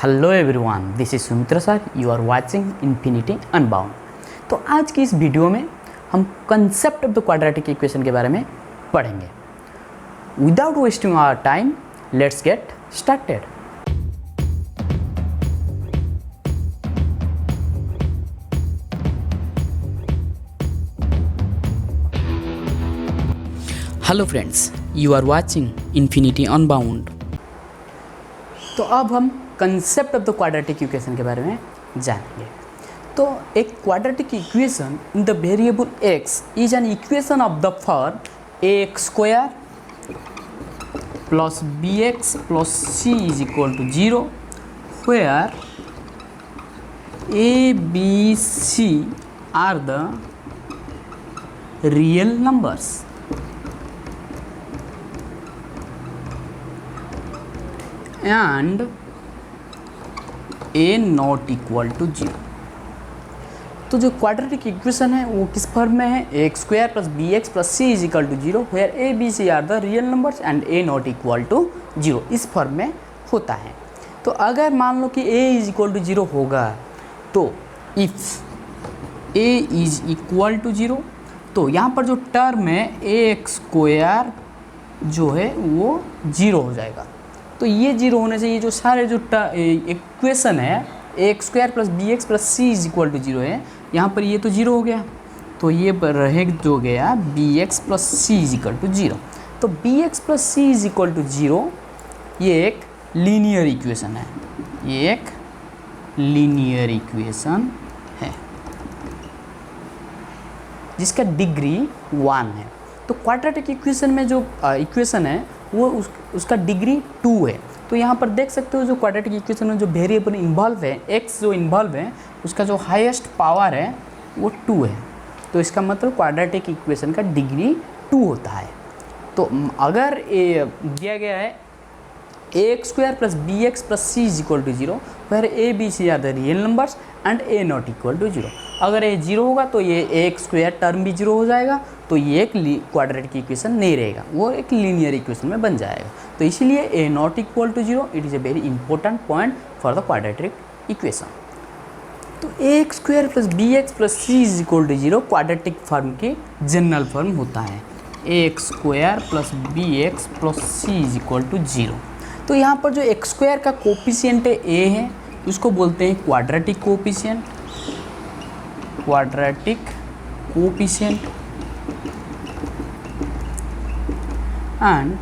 Hello everyone, this is Sumitra sir. You are watching infinity unbound. तो आज की इस वीडियो में हम concept of the quadratic equation के बारे में पढ़ेंगे। Without wasting our time, let's get started. Hello friends, you are watching infinity unbound. तो अब हम concept of the quadratic equation के बारे में जानेंगे। तो एक quadratic equation in the variable x is an equation of the form ax square plus bx plus c is equal to 0 where a b c are the real numbers and a not equal to 0। तो जो quadratic equation है वो किस form में है? A square plus b x plus c is equal to 0 where a b c are the real numbers and a not equal to 0, इस form में होता है। तो अगर मान लो कि a इज इक्वल टू 0 होगा तो if a is equal to 0 तो यहाँ पर जो टर्म है ए स्क्वायर जो है वो 0 हो जाएगा। तो ये 0 होने से ये जो सारे जो इक्वेशन है a square plus b x plus c is equal to 0 है, यहाँ पर ये तो 0 हो गया, तो ये रह जो गया b x plus c is equal to 0। तो b x plus c is equal to 0 ये एक लीनियर इक्वेशन है, ये एक लीनियर इक्वेशन है जिसका डिग्री 1 है। तो क्वाड्रेटिक इक्वेशन में जो इक्वेशन है वो उसका डिग्री 2 है। तो यहाँ पर देख सकते हो जो क्वाड्रेटिक इक्वेशन में जो वेरिएबल इन्वॉल्व है x जो इन्वॉल्व है उसका जो हाईएस्ट पावर है वो 2 है। तो इसका मतलब क्वाड्रेटिक इक्वेशन का डिग्री 2 होता है। तो अगर दिया गया है a square plus b x plus c is equal to 0 where a b c are the real numbers and a not equal to 0। अगर ए 0 होगा तो ये ए स्क्वायर टर्म भी 0 हो जाएगा, तो ये एक क्वाड्रेटिक इक्वेशन नहीं रहेगा, वो एक लीनियर इक्वेशन में बन जाएगा। तो इसीलिए a not equal to 0 it is a very important point for the quadratic equation. तो a square plus b x plus c is equal to 0 quadratic form की जनरल फॉर्म होता है, a square plus b x plus c is equal to 0। तो यहाँ पर जो x square का coefficient है ए है उसको बोलते हैं quadratic coefficient, quadratic coefficient. And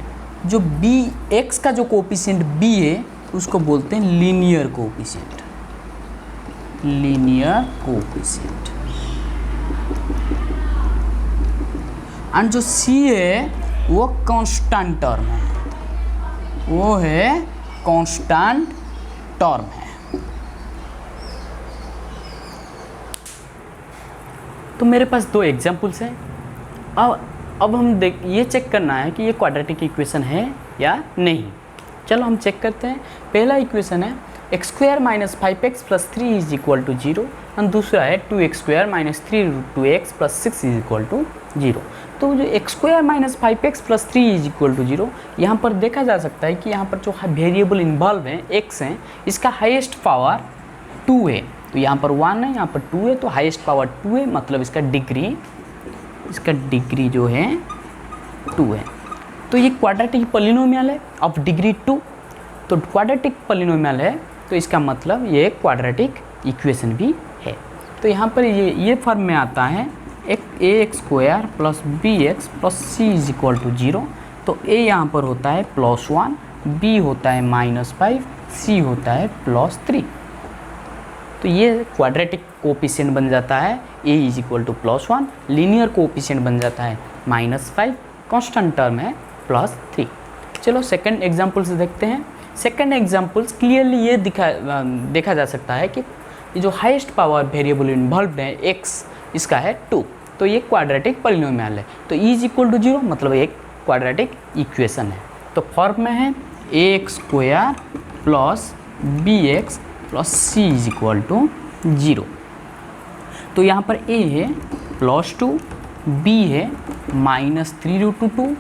जो बी एक्स का जो कोफिशिएंट बी है उसको बोलते हैं linear coefficient, linear coefficient. And जो सी है वो कांस्टेंट टर्म है, वो है कांस्टेंट टर्म है। तो मेरे पास 2 एग्जाम्पल्स हैं। अब हम ये चेक करना है कि ये क्वाड्रेटिक इक्वेशन है या नहीं। चलो हम चेक करते हैं। पहला इक्वेशन है x square minus 5x plus 3 is equal to 0 and दूसरा है 2x square minus 3x plus 6 is equal to 0। तो जो x square minus 5x plus 3 is equal to 0 यहाँ पर देखा जा सकता है कि यहाँ पर जो वेरिएबल इन्वॉल्व है x है, इसका हाईएस्ट पावर 2 है। तो यहाँ पर 1 है, यहाँ पर 2 है, तो हाईएस्ट पावर 2 है, मतलब इसका डिग्री जो है 2 है। तो ये क्वाड्रेटिक पॉलिनोमियल है ऑफ डिग्री 2। तो क्वाड्रेटिक पॉलिनोमियल है तो इसका मतलब ये क्वाड्रेटिक इक्वेशन भी है। तो यहाँ पर ये फॉर्म में आता है एक a x square plus b x plus c is equal to 0। तो ए यहाँ पर होता है +1, बी होता है -5, सी होता है +3। तो ये क्वाड्रेटिक कोफिशिएंट बन जाता है a is equal to +1, linear coefficient बन जाता है -5, कांस्टेंट टर्म है +3। चलो सेकंड एग्जांपल से देखते हैं। सेकंड एग्जांपल्स क्लियरली ये देखा जा सकता है कि ये जो हाईएस्ट पावर वेरिएबल इन्वॉल्व है x, इसका है 2। तो ये क्वाड्रेटिक पॉलिनोमियल है। तो e इज इक्वल टू 0 मतलब एक क्वाड्रेटिक इक्वेशन है। तो फॉर्म में है a square plus b x plus c is equal to 0। तो यहाँ पर a है +2, b है -3√2,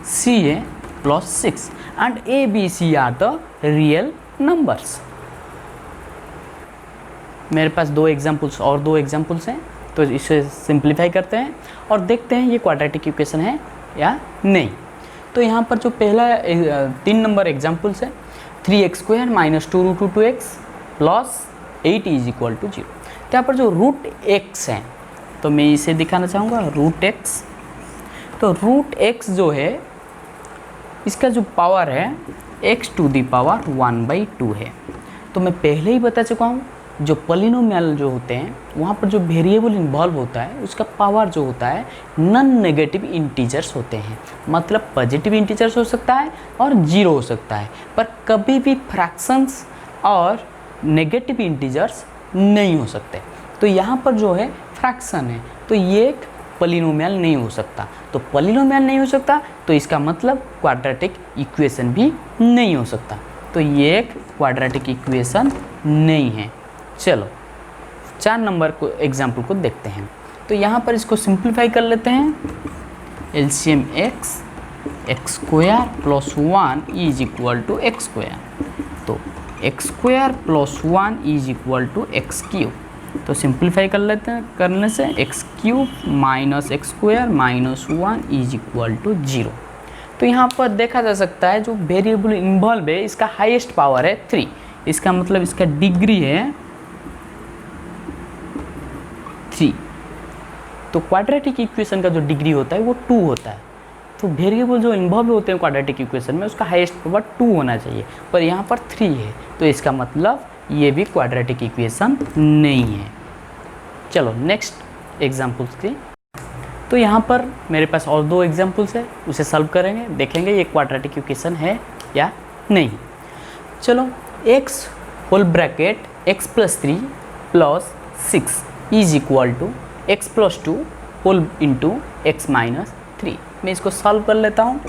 c है +6 and a b c are the real numbers। मेरे पास दो एग्जाम्पल्स हैं, तो इसे सिंप्लीफाई करते हैं और देखते हैं ये क्वाड्रेटिक इक्वेशन है या नहीं। तो यहाँ पर जो पहला 3 नंबर एग्जाम्पल्स है, 3x² - 2√2x प्लस 8 = 0। तो यहाँ पर जो √x है, तो मैं इसे दिखाना चाहूँगा √x। तो √x जो है इसका जो पावर है x⁻1/2 है। तो मैं पहले ही बता चुका हूँ, जो पॉलिनोमियल जो होते हैं वहाँ पर जो वेरिएबल इन्वॉल्व होता है उसका पावर जो होता है नॉन नेगेटिव इंटीजर्स होते हैं, मतलब पॉजिटिव इंटीजर्स हो सकता है और 0 हो सकता है, पर कभी भी फ्रैक्शंस और नेगेटिव इंटीजर्स नहीं हो सकते। तो यहाँ पर जो है फ्रैक्शन है, तो ये एक पॉलिनोमियल नहीं हो सकता। तो पॉलिनोमियल नहीं हो सकता तो इसका मतलब क्वाड्रेटिक इक्वेशन भी नहीं हो सकता। तो ये एक क्वाड्रेटिक इक्वेशन नहीं है। चलो 4 नंबर को एग्जाम्पल को देखते हैं। तो यहाँ पर इसको सिंप्लीफाई कर लेते हैं। LCM x² + 1 = x²। तो x² + 1 = x³। तो सिंप्लीफाई कर लेते हैं, करने से x³ - x² - 1 = 0। तो यहाँ पर देखा जा सकता है जो वेरिएबल इन्वॉल्व है इसका हाईएस्ट पावर है 3। इसका मतलब इसका डिग्री है 3। तो क्वाड्रेटिक इक्वेशन का जो डिग्री होता है वो 2 होता है। तो वेरिएबल जो इन्वॉल्व होते हैं क्वाड्रेटिक इक्वेशन में उसका हाईएस्ट पावर 2 होना चाहिए, पर यहाँ पर 3 है। तो इसका मतलब ये भी क्वाड्रेटिक इक्वेशन नहीं है। चलो नेक्स्ट एग्जाम्पल्स की। तो यहाँ पर मेरे पास और 2 एग्जाम्पल्स है, उसे सॉल्व करेंगे, देखेंगे ये क्वाड्रेटिक इक्वेशन है या नहीं। चलो x + 3 + 6 = x + 2 × x - 3। मैं इसको सॉल्व कर लेता हूँ।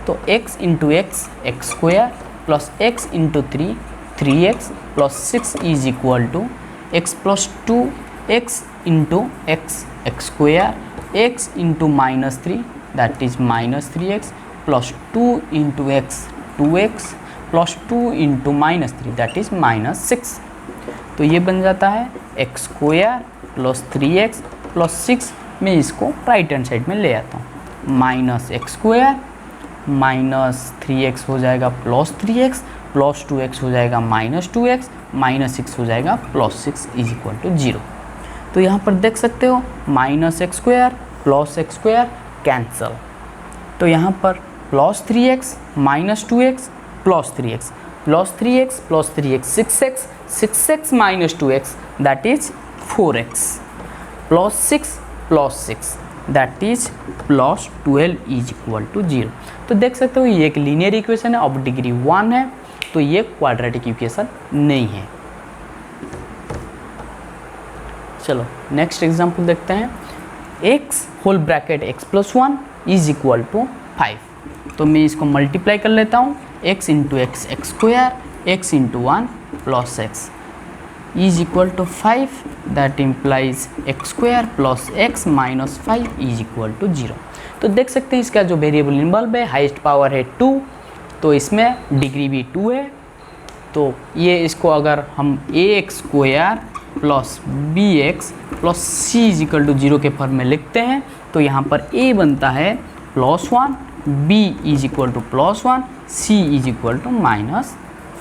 तो x × x x² + x × 3 3x + 6 = x + 2x × x x² x × -3 that is -3x + 2 × x 2x + 2 × -3 that is -6। तो ये बन जाता है x² + 3x + 6। मैं इसको राइट हैंड साइड में ले आता हूँ, -x² -3x हो जाएगा +3x + 2x हो जाएगा -2x -6 हो जाएगा +6 = 0। तो यहाँ पर देख सकते हो -x² + x² कैंसल। तो यहाँ पर +3x -2x +3x +3x +3x 6x 6x - 2x that is 4x +6 +6 that is +12 = 0। तो देख सकते हो ये एक लीनियर इक्वेशन है, ऑफ डिग्री 1 है, तो ये क्वाड्रेटिक इक्वेशन नहीं है। चलो नेक्स्ट एग्जांपल देखते हैं। x + 1 = 5। तो मैं इसको मल्टीप्लाई कर लेता हूँ, x × x x² x × 1 + x = 5 that implies x² + x - 5 = 0। तो देख सकते हैं इसका जो वेरिएबल इन्वॉल्व है हाईएस्ट पावर है 2, तो इसमें डिग्री भी 2 है। तो ये इसको अगर हम ax² + bx + c = 0 के फॉर्म में लिखते हैं, तो यहाँ पर a बनता है +1, b = +1, c =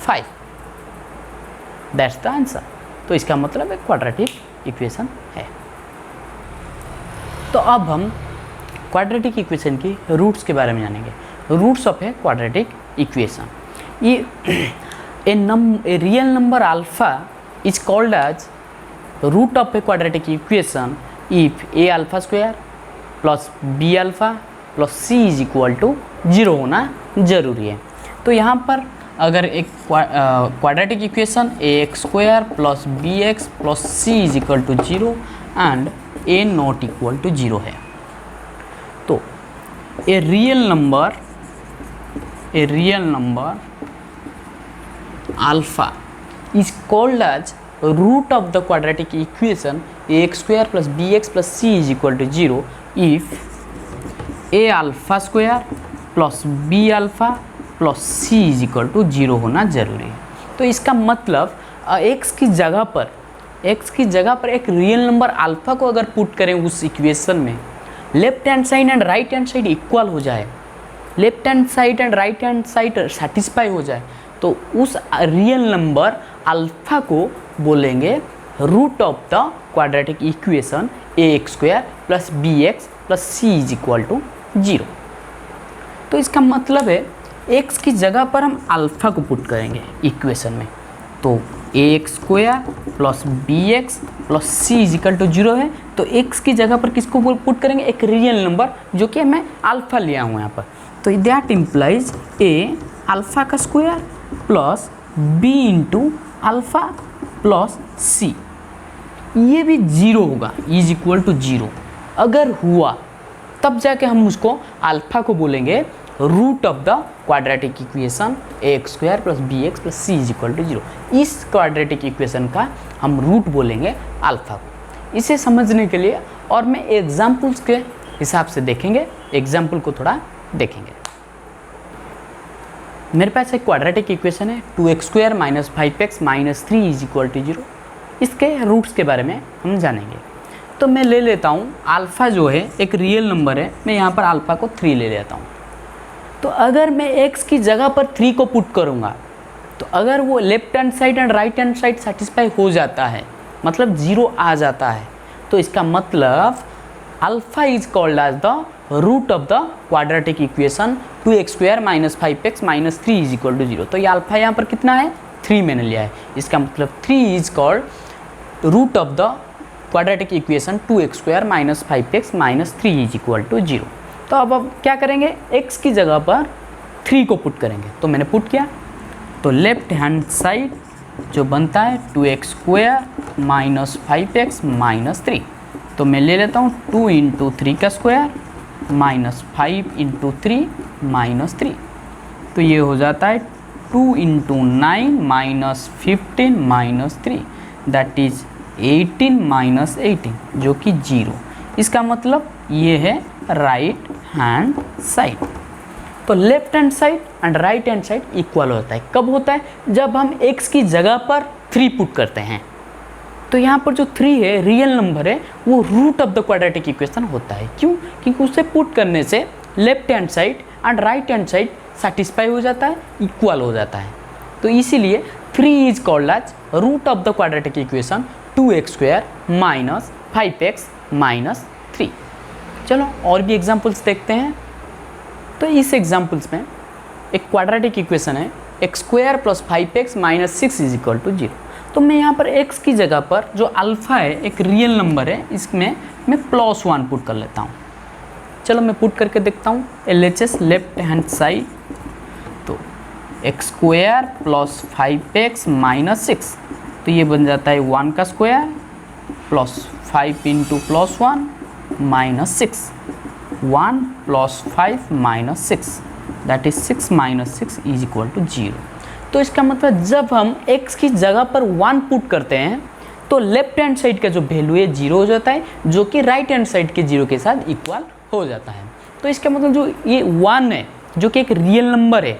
-5। That's the answer. तो इसका मतलब एक क्वाड्रेटिक इक्वेशन है। तो अब हम क्वाड्रेटिक इक्वेशन की रूट्स के बारे में जानेंगे। Roots of a quadratic equation. ये a real number alpha is called as root of a quadratic equation if a⁴ + b⁴ + c = 0 होना जरूरी है। तो यहाँ पर अगर एक quadratic equation ax² + bx + c = 0 and a ≠ 0 है, तो a real number alpha is called as root of the quadratic equation ax² + bx + c = 0 if a⁴ + b⁴ + c = 0 होना जरूरी है। तो इसका मतलब x की जगह पर x की जगह पर एक रियल नंबर अल्फा को अगर पुट करें उस इक्वेशन में, left hand side and right hand side equal हो जाए, left hand side and right hand side satisfy हो जाए, तो उस रियल नंबर अल्फा को बोलेंगे root of the quadratic equation ax² plus bx plus c is equal to 0। तो इसका मतलब है x की जगह पर हम अल्फा को पुट करेंगे इक्वेशन में, तो ax² plus bx plus c is equal to 0 है। तो x की जगह पर किसको पुट करेंगे, एक रियल नंबर जो कि मैं अल्फा लिया हूँ यहाँ पर, तो दैट इम्प्लाइज a अल्फा का square plus b into alpha plus c, ये भी 0 होगा, इज इक्वल टू 0। अगर हुआ तब जाके हम उसको अल्फा को बोलेंगे root of the quadratic equation ax² plus bx plus c is equal to 0। इस क्वाड्रेटिक इक्वेशन का हम रूट बोलेंगे अल्फा को। इसे समझने के लिए और मैं एग्जाम्पल्स के हिसाब से देखेंगे, एग्जाम्पल को थोड़ा देखेंगे। मेरे पास एक क्वाड्रेटिक इक्वेशन है 2x² minus 5x minus 3 is equal to 0। इसके रूट्स के बारे में हम जानेंगे। तो मैं ले लेता हूँ अल्फ़ा जो है एक रियल नंबर है, मैं यहाँ पर अल्फ़ा को 3 ले लेता हूँ। तो अगर मैं x की जगह पर 3 को पुट करूँगा, तो अगर वो left hand side and right hand side satisfy हो जाता है, मतलब 0 आ जाता है, तो इसका मतलब alpha is called as the root of the quadratic equation 2x² minus 5x minus 3 is equal to 0। तो ये अल्फ़ा यहाँ पर कितना है, 3 मैंने लिया है, इसका मतलब 3 is called root of the quadratic equation 2x² minus 5x minus 3 is equal to 0। तो अब क्या करेंगे, x की जगह पर 3 को पुट करेंगे। तो मैंने पुट किया, तो लेफ्ट हैंड साइड जो बनता है 2x² माइनस 5x माइनस 3, तो मैं ले लेता हूँ 2 इंटू 3 का स्क्वायर माइनस 5 इंटू 3 माइनस 3, तो ये हो जाता है 2 into 9 minus 15 minus 3, that is 18 minus 18 जो कि 0। इसका मतलब ये है राइट हैंड साइड। तो left hand side and right hand side equal होता है, कब होता है, जब हम x की जगह पर 3 पुट करते हैं। तो यहाँ पर जो 3 है रियल नंबर है, वो root of the quadratic equation होता है। क्यों, क्योंकि उसे पुट करने से left hand side and right hand side satisfy हो जाता है, इक्वल हो जाता है। तो इसीलिए 3 is called as root of the quadratic equation 2x² minus 5x minus 3। चलो और भी एग्जांपल्स देखते हैं। तो इस एग्जांपल्स में एक क्वाड्रेटिक इक्वेशन है x² plus 5x minus 6 is equal to 0। तो मैं यहाँ पर x की जगह पर जो अल्फ़ा है एक रियल नंबर है, इसमें मैं +1 पुट कर लेता हूँ। चलो मैं पुट करके देखता हूँ LHS लेफ्ट हैंड साइड, तो x² प्लस 5x माइनस 6, तो ये बन जाता है 1 का square plus 5 into +1 minus 6, 1 plus 5 minus 6, that is 6 minus 6 is equal to 0। तो इसका मतलब जब हम x की जगह पर 1 पुट करते हैं तो लेफ्ट हैंड साइड का जो वैल्यू है 0 हो जाता है, जो कि राइट हैंड साइड के 0 के साथ इक्वल हो जाता है। तो इसका मतलब जो ये 1 है जो कि एक रियल नंबर है,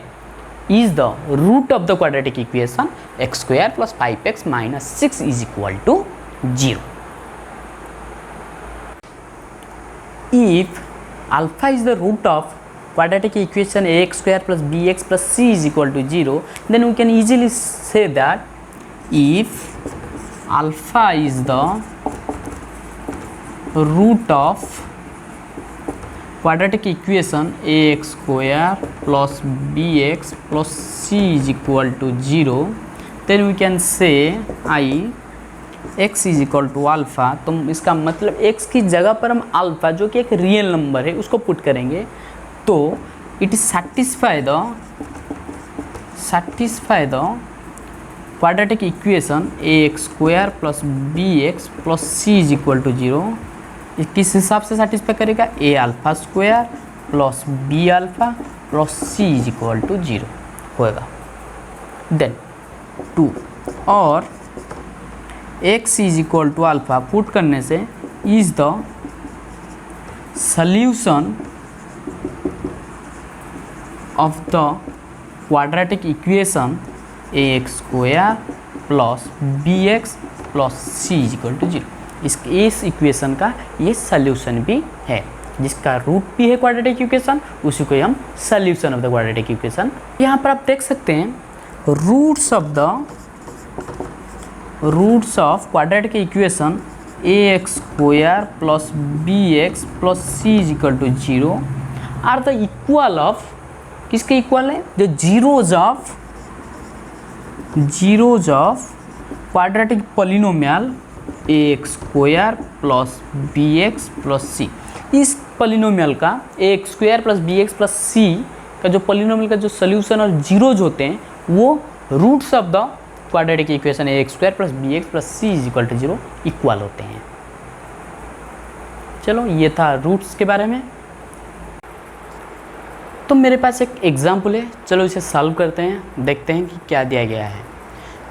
is the root of the quadratic equation x² plus 5x minus 6 is equal to 0। If alpha is the root of quadratic equation ax² plus bx plus c is equal to 0, then we can easily say that if alpha is the root of quadratic equation ax² plus bx plus c is equal to 0, then we can say x is equal to alpha. तो इसका मतलब x की जगह पर हम alpha जो कि एक रियल नंबर है उसको पुट करेंगे, तो it is satisfy the quadratic equation ax² plus bx plus c is equal to 0। किस हिसाब से सेटिस्फाई करेगा, a alpha square plus b alpha plus c is equal to 0 होएगा। देन 2 और x is equal to alpha put करने से is the solution of the quadratic equation ax² plus bx plus c is equal to 0। इस equation का ये solution भी है, जिसका रूट भी है क्वाड्रेटिक इक्वेशन, उसी को हम solution of the quadratic equation. यहाँ पर आप देख सकते हैं roots of quadratic equation ax square plus bx plus c is equal to 0 are the equal of, किसके इक्वल है, the zeros of quadratic polynomial ax square plus bx plus c। इस पॉलिनोमियल का ax square plus bx plus c का जो polynomial का जो solution और जीरोज होते हैं वो roots of the quadratic equation ax square plus bx plus c is equal to 0 equal होते हैं। चलो ये था रूट्स के बारे में। तो मेरे पास एक एग्जाम्पल है, चलो इसे सॉल्व करते हैं, देखते हैं कि क्या दिया गया है।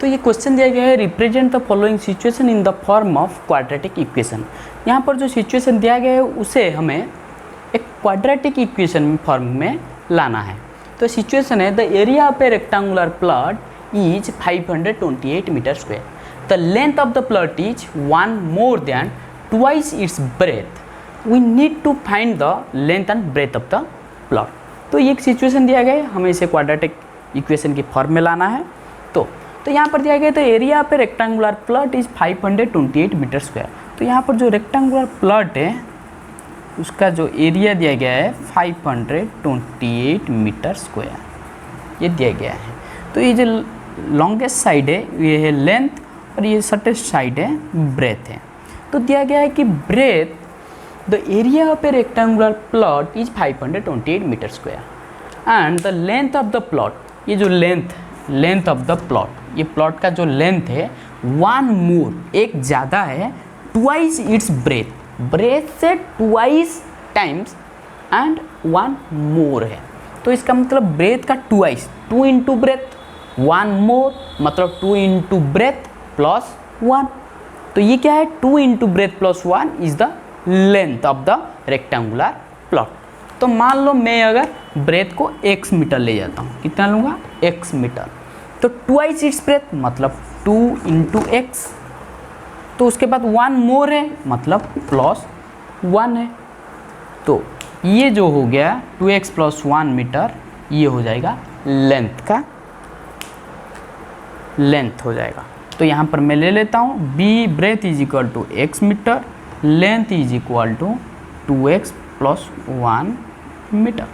तो ये क्वेश्चन दिया गया है, represent the following situation in the form of quadratic equation. यहाँ पर जो सिचुएशन दिया गया है उसे हमें एक क्वाड्रेटिक इक्वेशन फॉर्म में लाना है। तो सिचुएशन है, the area of a rectangular plot is 528 meter square. The length of the plot is 1 more than twice its breadth. We need to find the length and breadth of the plot. तो ये एक situation दिया गया है, हमें इसे quadratic equation की form में लाना है। तो यहाँ पर दिया गया, तो एरिया पे rectangular plot is 528 metre square. तो यहाँ पर जो रेक्टेंगुलर प्लॉट है उसका जो एरिया दिया गया है 528 मीटर स्क्वायर, ये दिया गया है। तो ये जो लॉन्गेस्ट साइड है ये है लेंथ और ये शॉर्टेस्ट साइड है ब्रेथ है। तो दिया गया है कि breadth the area of a rectangular plot is 528 metre square and the length of the plot, ये जो लेंथ ऑफ द प्लॉट, ये प्लॉट का जो लेंथ है 1 मोर, एक ज़्यादा है, ट्वाइस इट्स ब्रेथ से ट्वाइस टाइम्स एंड 1 मोर है। तो इसका मतलब ब्रेथ का ट्वाइस, 2 इंटू ब्रेथ 1 मोर, मतलब 2 इंटू ब्रेथ प्लस 1। तो ये क्या है, 2 into breadth plus 1 is the length of the rectangular plot. तो मान लो मैं अगर ब्रेथ को x मीटर ले जाता हूँ, कितना लूँगा, x मीटर, तो ट्वाइस इट्स ब्रेथ मतलब 2 इंटू एक्स, तो उसके बाद 1 मोर है मतलब प्लस 1 है। तो ये जो हो गया 2x प्लस 1 मीटर, ये हो जाएगा लेंथ का, लेंथ हो जाएगा। तो यहाँ पर मैं ले लेता हूँ b breadth is equal to x metre, length is equal to 2x plus 1 metre.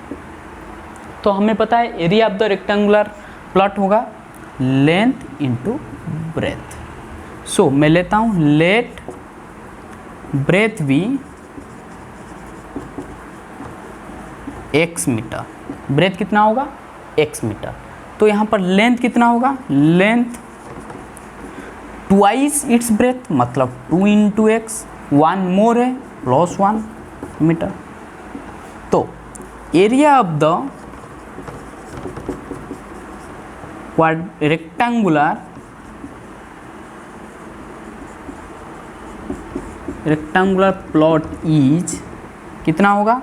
तो हमें पता है area of the rectangular plot होगा लेंथ इंटू ब्रेथ। सो मैं लेता हूँ लेट ब्रेथ भी x मीटर, ब्रेथ कितना होगा, x मीटर। तो यहाँ पर लेंथ कितना होगा, लेंथ ट्वाइस इट्स ब्रेथ मतलब 2 इंटू एक्स, 1 मोर है प्लस 1 मीटर। तो area of the rectangular plot is कितना होगा,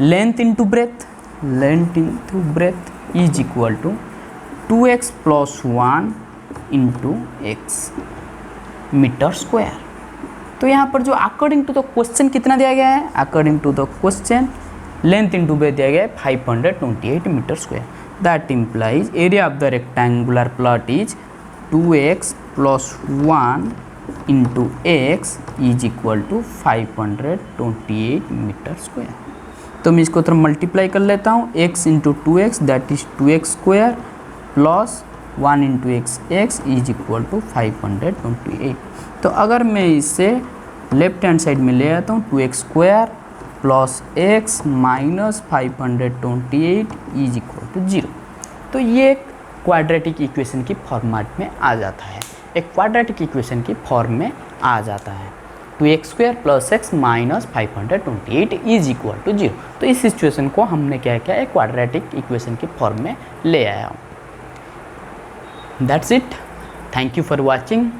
length into breadth, length into breadth is equal to 2x plus 1 into x metre square. तो यहाँ पर जो अकॉर्डिंग टू द क्वेश्चन कितना दिया गया है, according to the question length into breadth दिया गया है 528 metre square. That implies area of the rectangular plot is 2x plus 1 into x is equal to 528 metre square. तो मैं इसको थोड़ा मल्टीप्लाई कर लेता हूँ, x into 2x that is 2x square plus 1 into x is equal to 528। तो अगर मैं इसे लेफ्ट हैंड साइड में ले आता हूँ 2x square plus x minus 528 is equal to 0। तो ये क्वाड्रेटिक इक्वेशन की फॉर्मेट में आ जाता है, एक क्वाड्रेटिक इक्वेशन की फॉर्म में आ जाता है। 2x square plus x minus 528 is equal to 0। तो इस सिचुएशन को हमने क्या किया, एक क्वाड्रेटिक इक्वेशन की फॉर्म में ले आया हूँ। That's it, thank you for watching.